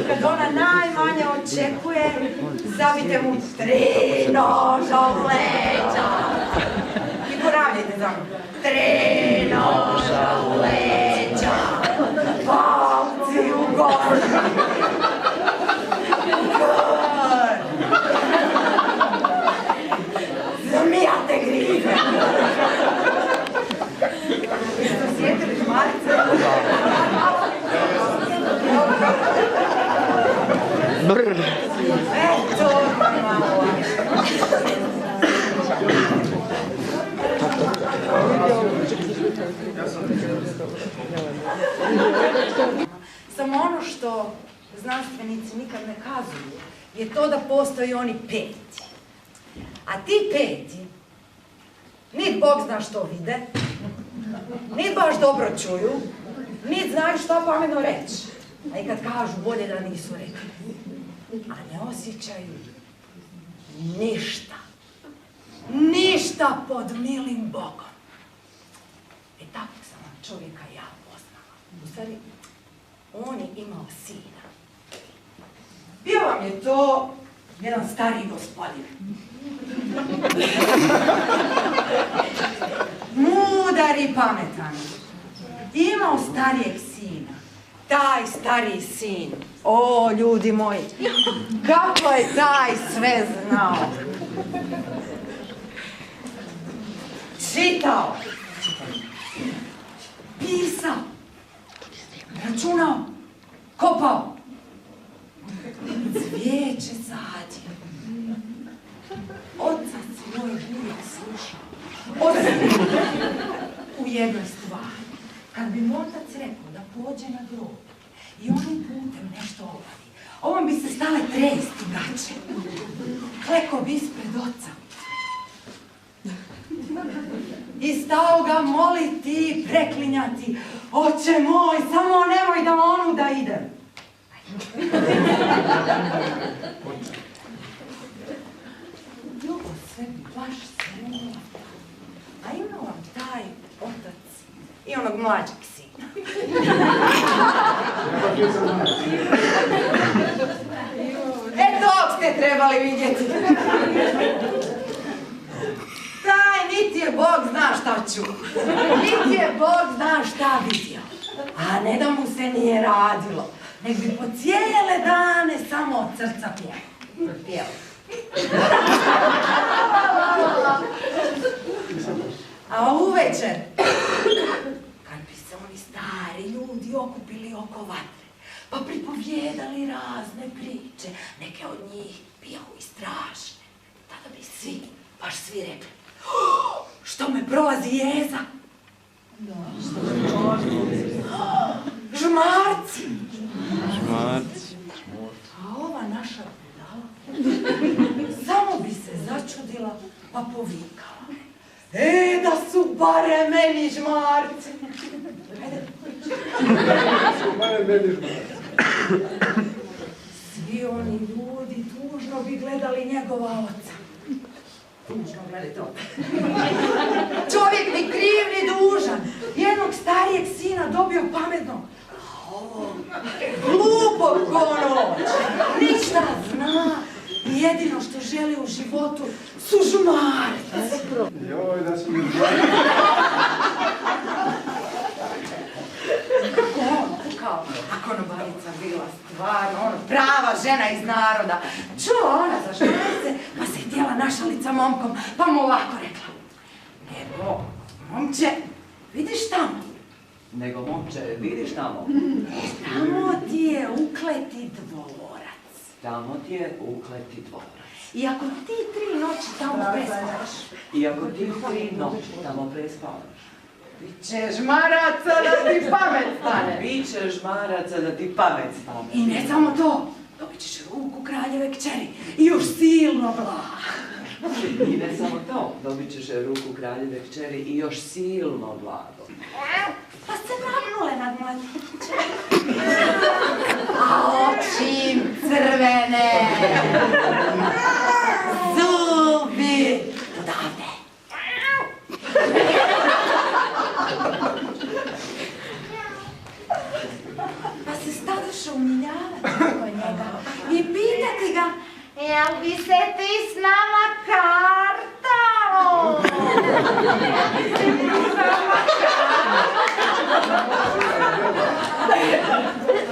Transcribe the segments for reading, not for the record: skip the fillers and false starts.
Kad ona najmanje očekuje, zabite mu 3 noža u leđa. I poravljajte za mnom. 3 noža u leđa, palci u gor. Zmijate grize. Jeste osjetili žmarice? Eto, malo. Samo ono što znanstvenici nikad ne kazuju je to da postoji oni peti. A ti peti, nit Bog zna što vide, nit baš dobro čuju, nit znaju šta pametno reći. A i kad kažu, bolje da nisu rekli. A ne osjećaju ništa. Ništa pod milim Bogom. E tako sam vam čovjeka ja poznala. U stvari, on je imao sina. Bio vam je to jedan stariji gospodin. Mudar i pametan. Imao starijeg sina. Taj stariji sin, o ljudi moji, kako je taj sve znao. Čitao, pisao, računao, kopao, cvijeće sadio. Otac moj uvijek slušao. U jednoj stvari. Kad bi mu otac rekao da pođe na grob i onim putem nešto obadi, ovom bi se stale tresti gaće. Kleko bi ispred oca. I stao ga moliti i preklinjati. Oče moj, samo nemoj da onu da idem. Ljubo sve bi baš srnula. A imao vam taj otac i onog mlađeg sina. E, tog ste trebali vidjeti. Taj niti je Bog zna šta čuo, niti je Bog zna šta vidio. A ne da mu se nije radilo, nek bi po cijele dane samo od srca pjevao. A uvečer, kad bi se oni stari ljudi okupili oko vatre, pa pripovjedali razne priče, neke od njih bijahu i strašne, tada bi svi, baš svi rekli, što me prolazi jeza? Žmarci! A ova naša budala samo bi se začudila pa povikala. E, da su bare meni žmarci! Svi oni ljudi tužno bi gledali njegova oca. Tužno gledajte oca. Čovjek ni kriv ni dužan. Jednog starijeg sina dobio pametnog. A ovo glupog ko noć. Ništa zna. I jedino što želi u životu su žmarci. Joj, da su mi žmarci. Kao konobarica bila stvarno, prava žena iz naroda. Čuo ona za žmarce, pa se htjela našalit sa momkom, pa mu ovako rekla. Nego, momče, vidiš tamo? Nego, momče, vidiš tamo? Tamo ti je ukleti dvorac. Tamo ti je ukleti dvorac. I ako ti 3 noći tamo prespavaš. I ako ti 3 noći tamo prespavaš. Biće žmaraca da ti pamet stane. Biće žmaraca da ti pamet stane. I ne samo to, dobit ćeš ruku kraljeve kćeri i još silno blago. I ne samo to, dobit ćeš ruku kraljeve kćeri i još silno blago. Pa se navnule nad mladiće. A oči im crvene. Zubi odavde. Jel bi se ti s nama kartao?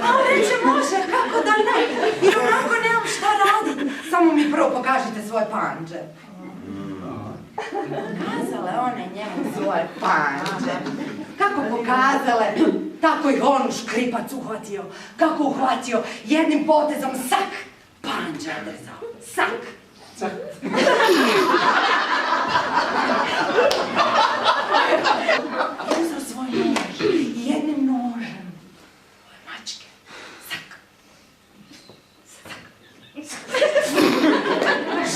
A reče, može, kako da ne? Jer onako nemam šta radit. Samo mi prvo pokažite svoje panđe. Pokazale one njemu svoje panđe. Kako pokazale, tako ih on u škripac uhvatio. Kako uhvatio, jednim potezom sak, panđe odrezao. Sak. Uzeo svoj nož i jednim nožem ove mačke. Sak.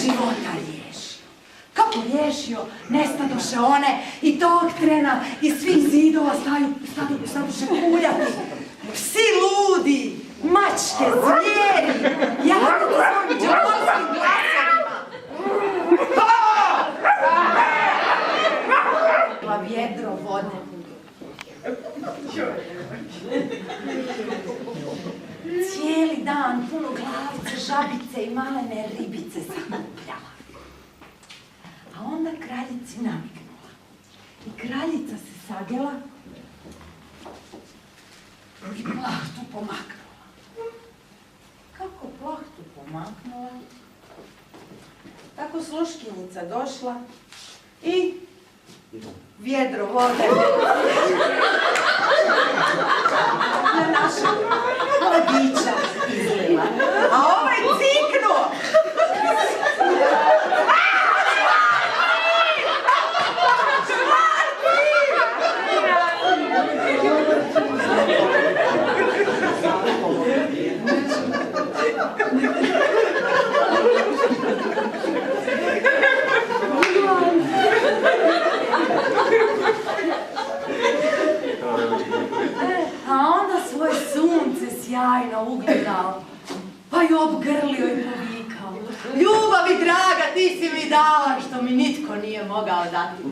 Života riješio. Kako riješio, nestadoše one i tog trena iz svih zidova stadoše kuljati. Psi ludi, mačke, zvijeri, javljati svojim džavolskim glasovima. Pa vjedro vode. Cijeli dan puno glavice, žabice i malene ribice sakupljala. A onda kraljici namignula. I kraljica se sagjela i plahtu pomaknula. Kako plahtu pomaknula, tako sluškinjica došla i vjedro vode na naša mladića izlila. A ovaj ciknuo! A onda svoje sunce sjajno ugledao, pa ju obgrlio i povikao. Ljubavi draga, ti si mi dala što mi nitko nije mogao dati.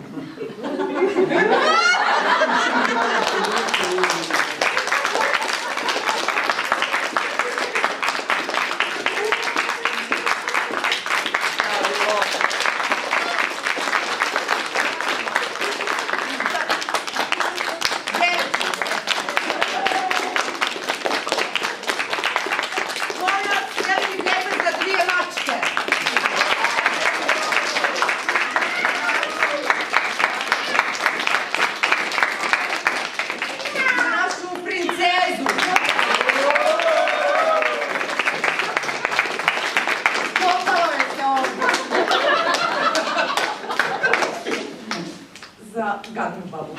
Za gadnu babu.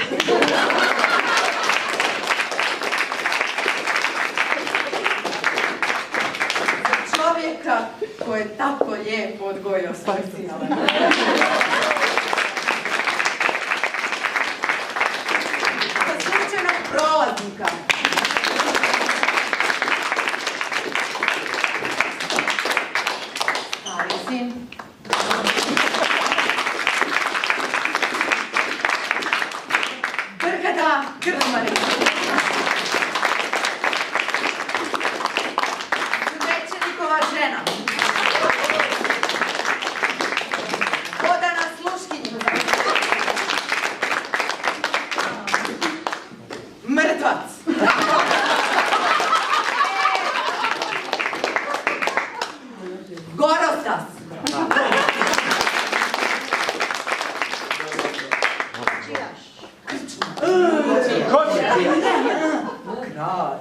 Za čovjeka koji je tako lijepo odgojio svoj sinove. Za slučajnog prolaznika. Stari sin. Brgada Krmari. Svećenikova žena. Odana sluškinjica. Mrtvac. Gorostas. Kralj.